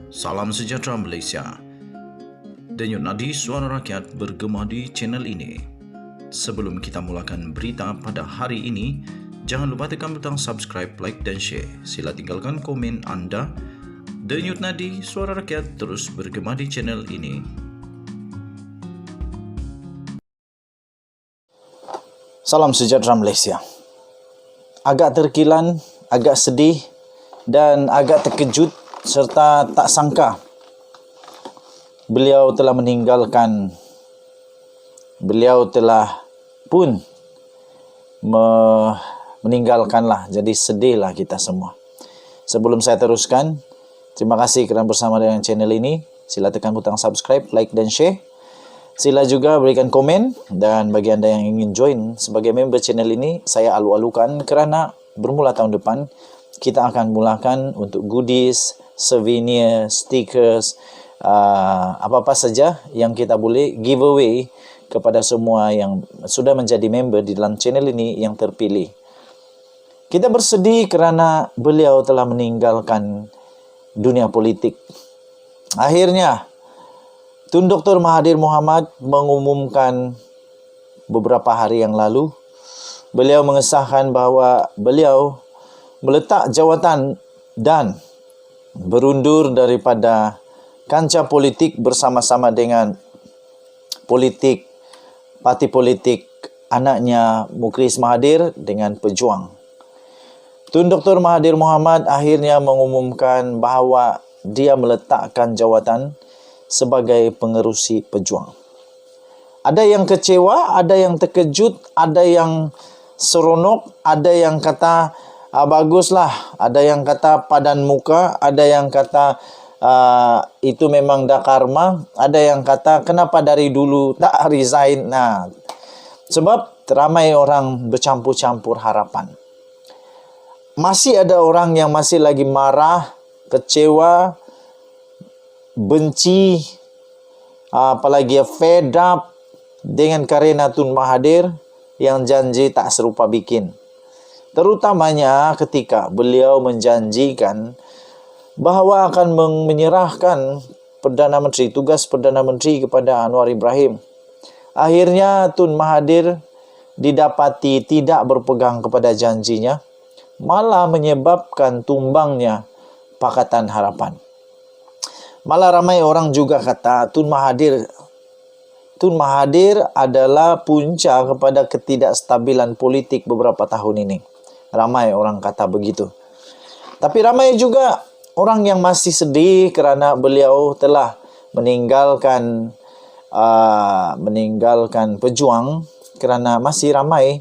Salam sejahtera Malaysia. Denyut nadi suara rakyat bergema di channel ini. Sebelum kita mulakan berita pada hari ini, jangan lupa tekan butang subscribe, like dan share. Sila tinggalkan komen anda. Denyut nadi suara rakyat terus bergema di channel ini. Salam sejahtera Malaysia. Agak terkilan, agak sedih dan agak terkejut serta tak sangka beliau telah meninggalkanlah. Jadi sedihlah kita semua. Sebelum saya teruskan, terima kasih kerana bersama dengan channel ini. Sila tekan butang subscribe, like dan share. Sila juga berikan komen, dan bagi anda yang ingin join sebagai member channel ini, saya alu-alukan kerana bermula tahun depan kita akan mulakan untuk goodies, souvenir, stickers, apa-apa saja yang kita boleh giveaway kepada semua yang sudah menjadi member di dalam channel ini yang terpilih. Kita bersedih kerana beliau telah meninggalkan dunia politik. Akhirnya, Tun Dr. Mahathir Mohamad mengumumkan beberapa hari yang lalu, beliau mengesahkan bahawa beliau meletak jawatan dan berundur daripada kancah politik bersama-sama dengan parti politik anaknya Mukris Mahathir dengan Pejuang. Tun Dr. Mahathir Mohamad akhirnya mengumumkan bahawa dia meletakkan jawatan sebagai pengerusi Pejuang. Ada yang kecewa, ada yang terkejut, ada yang seronok, ada yang kata baguslah, ada yang kata padan muka, ada yang kata itu memang dah karma, ada yang kata kenapa dari dulu tak resign. Sebab ramai orang bercampur-campur harapan. Masih ada orang yang masih lagi marah, kecewa, benci, apalagi fed up dengan karena Tun Mahathir yang janji tak serupa bikin. Terutamanya ketika beliau menjanjikan bahawa akan menyerahkan tugas Perdana Menteri kepada Anwar Ibrahim. Akhirnya Tun Mahathir didapati tidak berpegang kepada janjinya, malah menyebabkan tumbangnya Pakatan Harapan. Malah ramai orang juga kata Tun Mahathir adalah punca kepada ketidakstabilan politik beberapa tahun ini. Ramai orang kata begitu. Tapi ramai juga orang yang masih sedih kerana beliau telah meninggalkan Pejuang, kerana masih ramai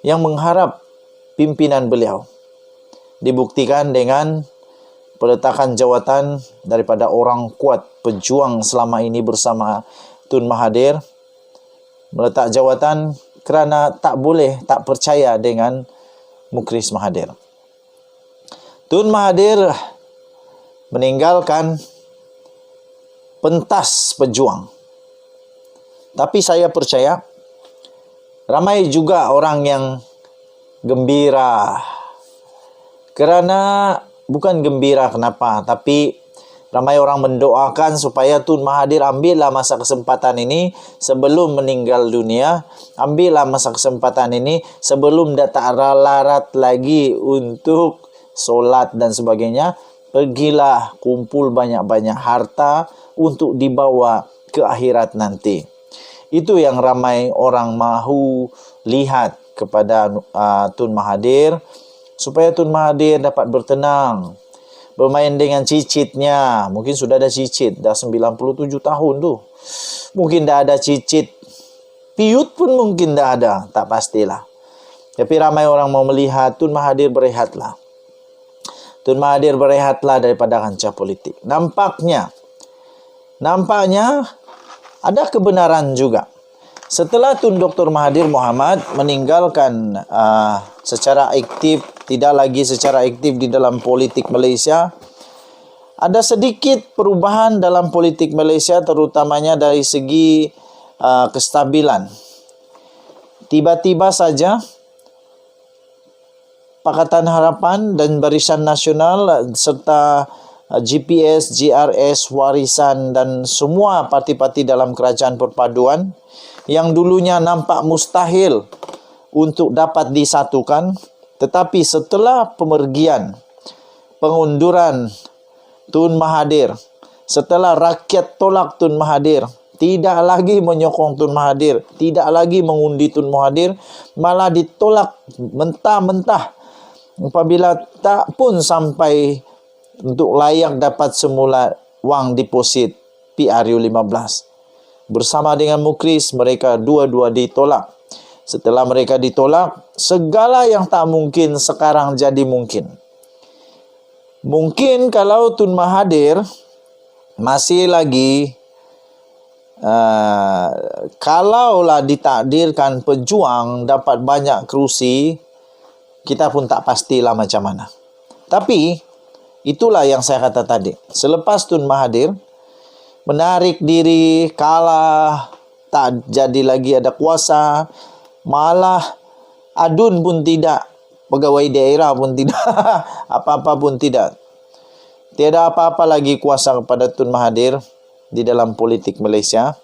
yang mengharap pimpinan beliau dibuktikan dengan peletakan jawatan daripada orang kuat Pejuang selama ini bersama Tun Mahathir. Meletak jawatan kerana tak percaya dengan Mukris Mahathir. Tun Mahathir meninggalkan pentas Pejuang. Tapi saya percaya ramai juga orang yang gembira. Kerana bukan gembira kenapa, tapi ramai orang mendoakan supaya Tun Mahathir ambillah masa kesempatan ini sebelum meninggal dunia. Ambillah masa kesempatan ini sebelum dah tak larat lagi untuk solat dan sebagainya. Pergilah kumpul banyak-banyak harta untuk dibawa ke akhirat nanti. Itu yang ramai orang mahu lihat kepada Tun Mahathir, supaya Tun Mahathir dapat bertenang, bermain dengan cicitnya. Mungkin sudah ada cicit, dah 97 tahun tu. Mungkin dah ada cicit. Piut pun mungkin dah ada, tak pastilah. Tapi ramai orang mau melihat Tun Mahathir berehatlah. Tun Mahathir berehatlah daripada kancah politik. Nampaknya ada kebenaran juga. Setelah Tun Dr. Mahathir Mohamad meninggalkan secara aktif, tidak lagi secara aktif di dalam politik Malaysia, ada sedikit perubahan dalam politik Malaysia, terutamanya dari segi kestabilan. Tiba-tiba saja Pakatan Harapan dan Barisan Nasional serta GPS, GRS, warisan dan semua parti-parti dalam kerajaan perpaduan yang dulunya nampak mustahil untuk dapat disatukan, tetapi setelah pemergian, pengunduran Tun Mahathir, setelah rakyat tolak Tun Mahathir, tidak lagi menyokong Tun Mahathir, tidak lagi mengundi Tun Mahathir, malah ditolak mentah-mentah. Apabila tak pun sampai untuk layak dapat semula wang deposit PRU15. Bersama dengan Mukris, mereka dua-dua ditolak. Setelah mereka ditolak, segala yang tak mungkin sekarang jadi mungkin. Mungkin kalau Tun Mahathir masih lagi kalaulah ditakdirkan pejuang dapat banyak kerusi, kita pun tak pastilah macam mana. Tapi itulah yang saya kata tadi. Selepas Tun Mahathir menarik diri, kalah, tak jadi lagi ada kuasa, malah adun pun tidak, pegawai daerah pun tidak, apa-apa pun tidak. Tiada apa-apa lagi kuasa kepada Tun Mahathir di dalam politik Malaysia.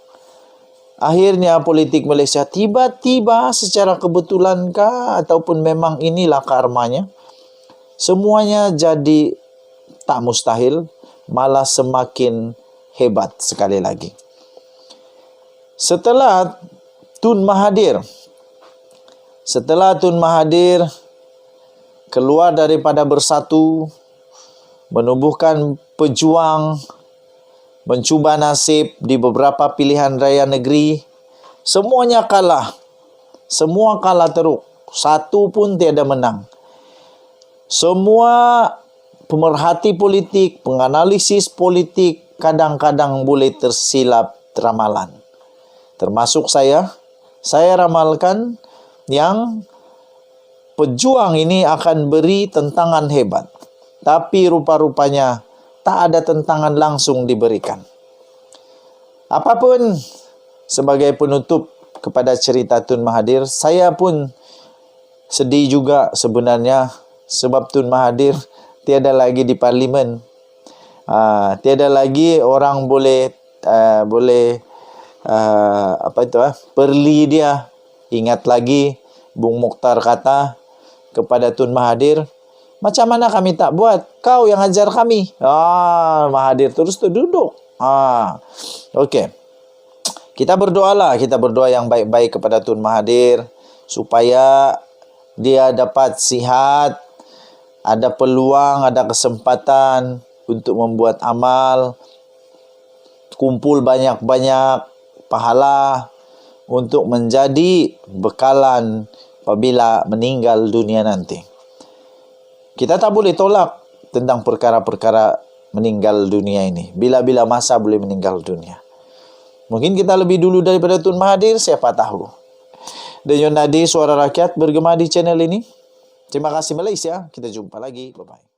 Akhirnya politik Malaysia tiba-tiba secara kebetulankah ataupun memang inilah karmanya, semuanya jadi tak mustahil, malah semakin hebat sekali lagi. Setelah Tun Mahathir keluar daripada Bersatu, menubuhkan pejuang, mencuba nasib di beberapa pilihan raya negeri, semuanya kalah. Semua kalah teruk. Satu pun tiada menang. Semua pemerhati politik, penganalisis politik kadang-kadang boleh tersilap ramalan. Termasuk saya ramalkan yang pejuang ini akan beri tentangan hebat. Tapi rupa-rupanya tak ada tentangan langsung diberikan. Apapun sebagai penutup kepada cerita Tun Mahathir, saya pun sedih juga sebenarnya sebab Tun Mahathir tiada lagi di parlimen. Tiada lagi orang boleh perli dia. Ingat lagi Bung Mokhtar kata kepada Tun Mahathir, macam mana kami tak buat? Kau yang ajar kami. Mahathir terus duduk. Okey. Kita berdoalah, kita berdoa yang baik-baik kepada Tun Mahathir supaya dia dapat sihat, ada peluang, ada kesempatan untuk membuat amal, kumpul banyak-banyak pahala untuk menjadi bekalan apabila meninggal dunia nanti. Kita tak boleh tolak tentang perkara-perkara meninggal dunia ini. Bila-bila masa boleh meninggal dunia. Mungkin kita lebih dulu daripada Tun Mahathir, siapa tahu. Denyut nadi suara rakyat bergema di channel ini. Terima kasih Malaysia. Kita jumpa lagi. Bye-bye.